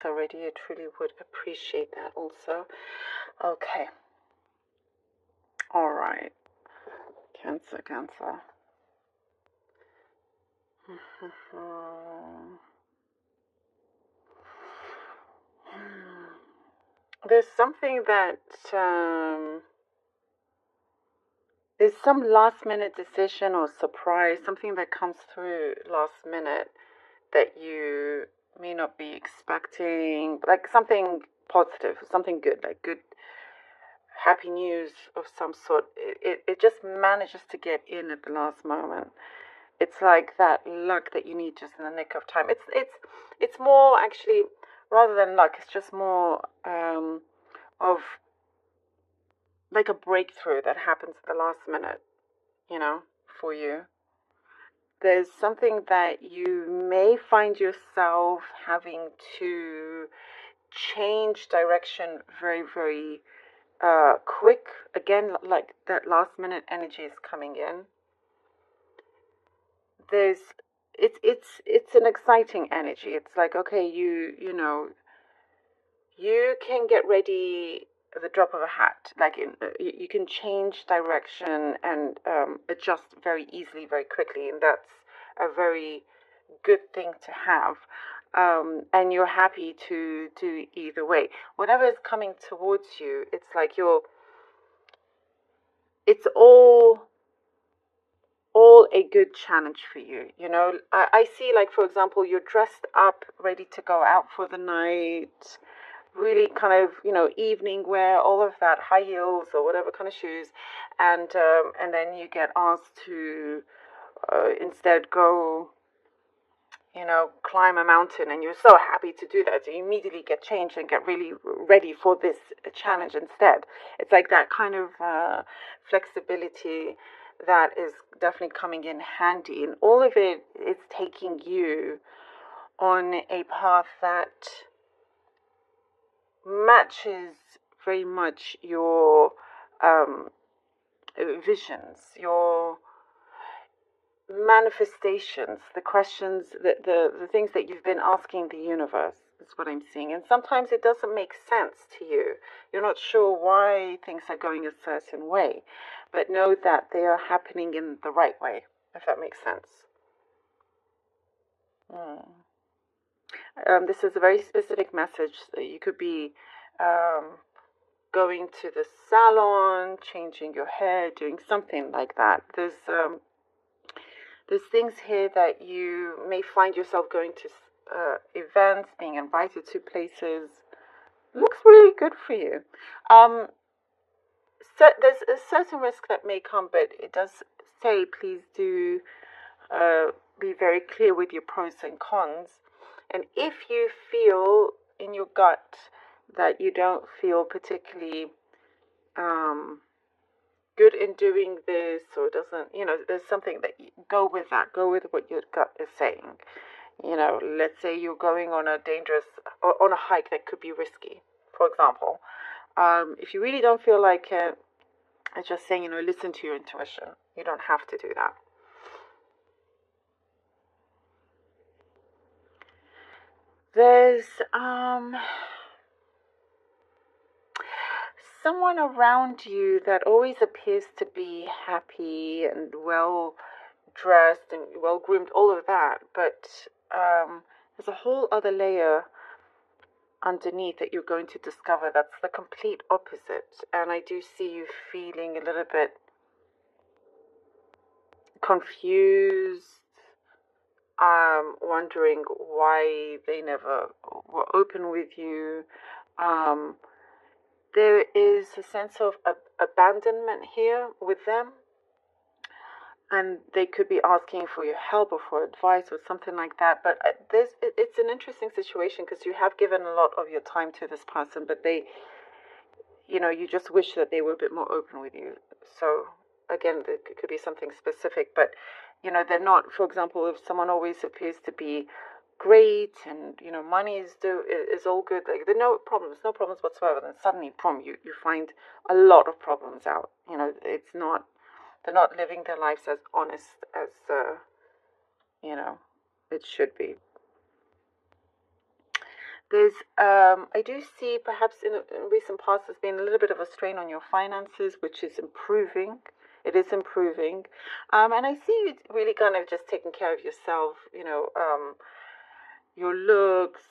already. I truly would appreciate that also. Okay. All right. Cancer, Cancer. There's something that there's some last minute decision or surprise, something that comes through last minute that you may not be expecting, like something positive, something good, like good, happy news of some sort. It just manages to get in at the last moment. It's like that luck that you need just in the nick of time. It's more actually, rather than luck, it's just more of like a breakthrough that happens at the last minute, for you. There's something that you may find yourself having to change direction very, very quick. Again, like that last minute energy is coming in. There's it's an exciting energy. It's like, okay, you can get ready at the drop of a hat. Like you can change direction and adjust very easily, very quickly, and that's a very good thing to have. And you're happy to do either way. Whatever is coming towards you, it's like it's all a good challenge for you. I see, like, for example, you're dressed up, ready to go out for the night, really kind of, evening wear, all of that, high heels or whatever kind of shoes, and then you get asked to instead go, climb a mountain, and you're so happy to do that. So you immediately get changed and get really ready for this challenge instead. It's like that kind of flexibility that is definitely coming in handy. And all of it is taking you on a path that matches very much your visions, your manifestations, the questions, the things that you've been asking the universe is what I'm seeing. And sometimes it doesn't make sense to you. You're not sure why things are going a certain way, but know that they are happening in the right way, if that makes sense. This is a very specific message. You could be going to the salon, changing your hair, doing something like that. There's things here that you may find yourself going to events, being invited to places. Looks really good for you. So there's a certain risk that may come, but it does say please do be very clear with your pros and cons. And if you feel in your gut that you don't feel particularly good in doing this, or doesn't, there's something that go with that, go with what your gut is saying. Let's say you're going on a dangerous, or on a hike that could be risky, for example. If you really don't feel like it, it's just saying, listen to your intuition. You don't have to do that. There's someone around you that always appears to be happy and well dressed and well groomed, all of that, but there's a whole other layer underneath that you're going to discover that's the complete opposite. And I do see you feeling a little bit confused, wondering why they never were open with you. There is a sense of abandonment here with them, and they could be asking for your help or for advice or something like that. But it's an interesting situation because you have given a lot of your time to this person, but they, you just wish that they were a bit more open with you. So again, it could be something specific, but they're not. For example, if someone always appears to be great and money is all good, like there are no problems whatsoever, then suddenly you find a lot of problems out. It's not, they're not living their lives as honest as it should be. There's, I do see perhaps in recent past there's been a little bit of a strain on your finances, which is improving. It is improving. And I see you really kind of just taking care of yourself, your looks,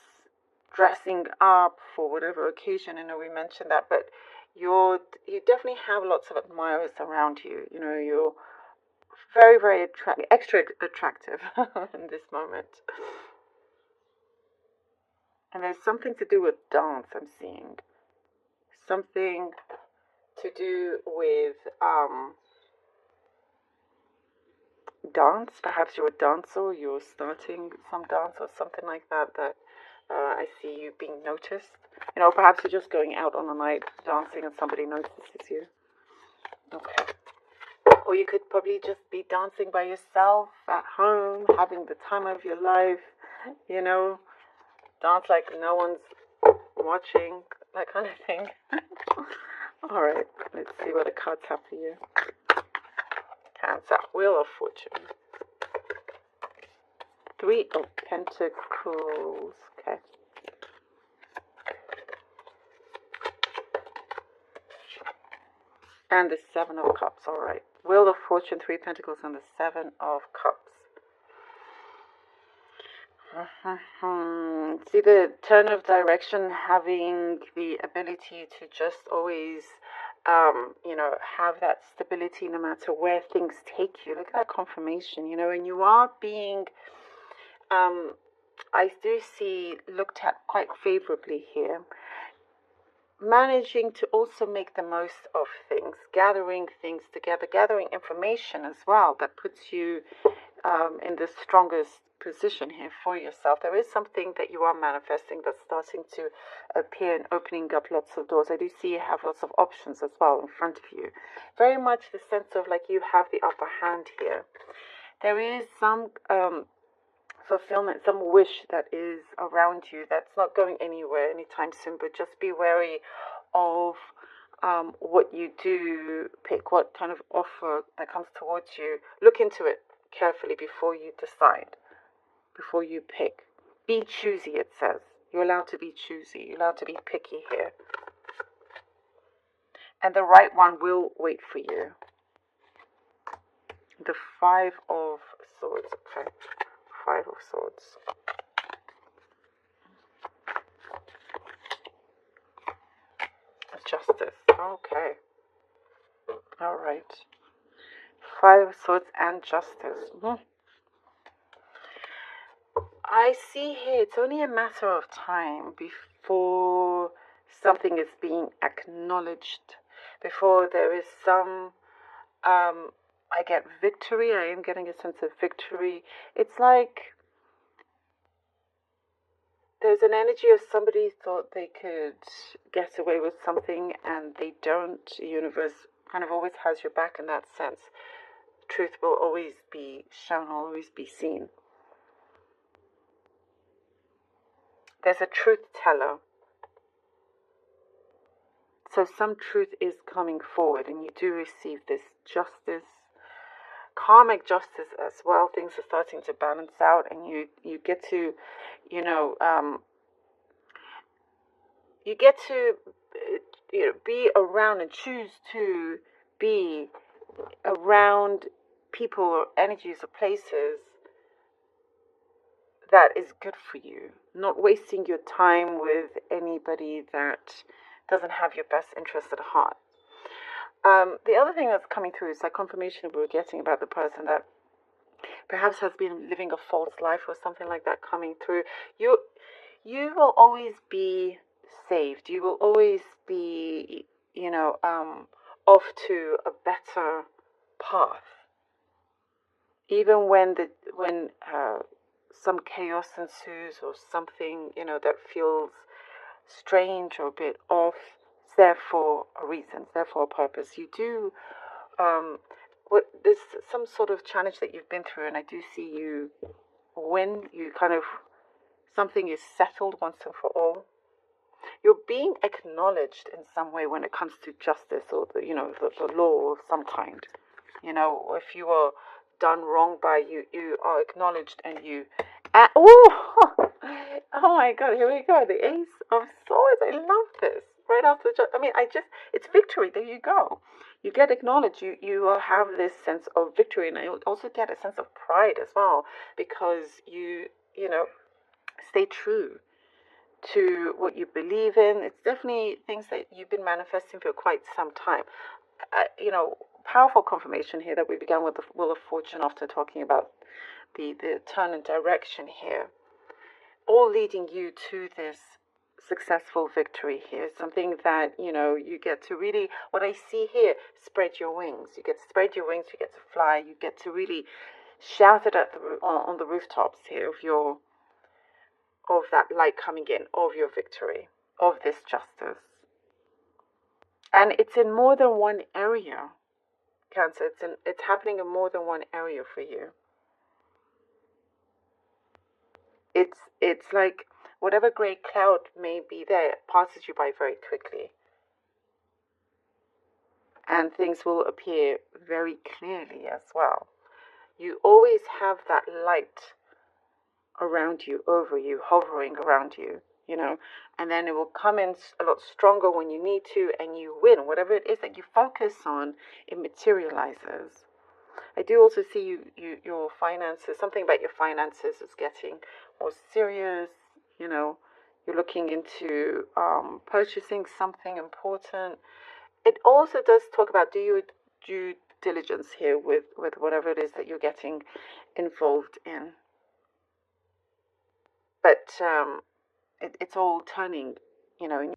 dressing up for whatever occasion. I know we mentioned that, but you definitely have lots of admirers around you. You're very, very extra attractive in this moment. And there's something to do with dance, I'm seeing. Something to do with dance. Perhaps you're a dancer, you're starting some dance or something like that, I see you being noticed. Perhaps you're just going out on a night dancing and somebody notices you. Okay. Or you could probably just be dancing by yourself at home, having the time of your life, dance like no one's watching, that kind of thing. All right, let's see what the cards have for you. Cancer, Wheel of Fortune. 3 of Pentacles. Okay. And the 7 of Cups. All right. Wheel of Fortune, 3 Pentacles, and the 7 of Cups. See the turn of direction, having the ability to just always, have that stability no matter where things take you. Look at that confirmation, and you are being, I do see, looked at quite favorably here. Managing to also make the most of things, gathering things together, gathering information as well that puts you in the strongest position here for yourself. There is something that you are manifesting that's starting to appear and opening up lots of doors. I do see you have lots of options as well in front of you. Very much the sense of like you have the upper hand here. There is some fulfillment, some wish that is around you that's not going anywhere anytime soon, but just be wary of what you do pick, what kind of offer that comes towards you. Look into it carefully before you decide, before you pick. Be choosy, it says. You're allowed to be choosy. You're allowed to be picky here. And the right one will wait for you. The 5 of Swords. Okay. 5 of Swords. Justice. Okay. All right. 5 of Swords and Justice. I see here it's only a matter of time before something is being acknowledged, before there is some, I get victory. I am getting a sense of victory. It's like there's an energy of somebody thought they could get away with something and they don't. The universe kind of always has your back in that sense. Truth will always be shown, will always be seen. There's a truth teller. So some truth is coming forward and you do receive this justice. Karmic justice as well. Things are starting to balance out and you get to, you get to be around and choose to be around people or energies or places that is good for you. Not wasting your time with anybody that doesn't have your best interest at heart. The other thing that's coming through is that confirmation we were getting about the person that perhaps has been living a false life or something like that coming through. You will always be saved. You will always be, off to a better path. Even when some chaos ensues or something, that feels strange or a bit off, it's there for a reason, it's there for a purpose. You do, there's some sort of challenge that you've been through, and I do see you when you kind of, something is settled once and for all. You're being acknowledged in some way when it comes to justice or the law of some kind. If you are done wrong by you, you are acknowledged and you. Oh my God, here we go. The Ace of Swords. I love this. Right after the, I mean, it's victory. There you go. You get acknowledged. You will have this sense of victory, and you also get a sense of pride as well because you know, stay true to what you believe in. It's definitely things that you've been manifesting for quite some time. Powerful confirmation here that we began with the Wheel of Fortune after talking about the turn and direction here, all leading you to this successful victory here. Something that, you get to really, what I see here, spread your wings. You get to spread your wings, you get to fly, you get to really shout it at on the rooftops here of that light coming in, of your victory, of this justice. And it's in more than one area, Cancer. It's happening in more than one area for you. It's like whatever gray cloud may be there passes you by very quickly, and things will appear very clearly as well. You always have that light around you, over you, hovering around you, and then it will come in a lot stronger when you need to, and you win. Whatever it is that you focus on, it materializes. I do also see your finances, something about your finances is getting more serious, you're looking into purchasing something important. It also does talk about do your due diligence here with whatever it is that you're getting involved in. But it's all turning, in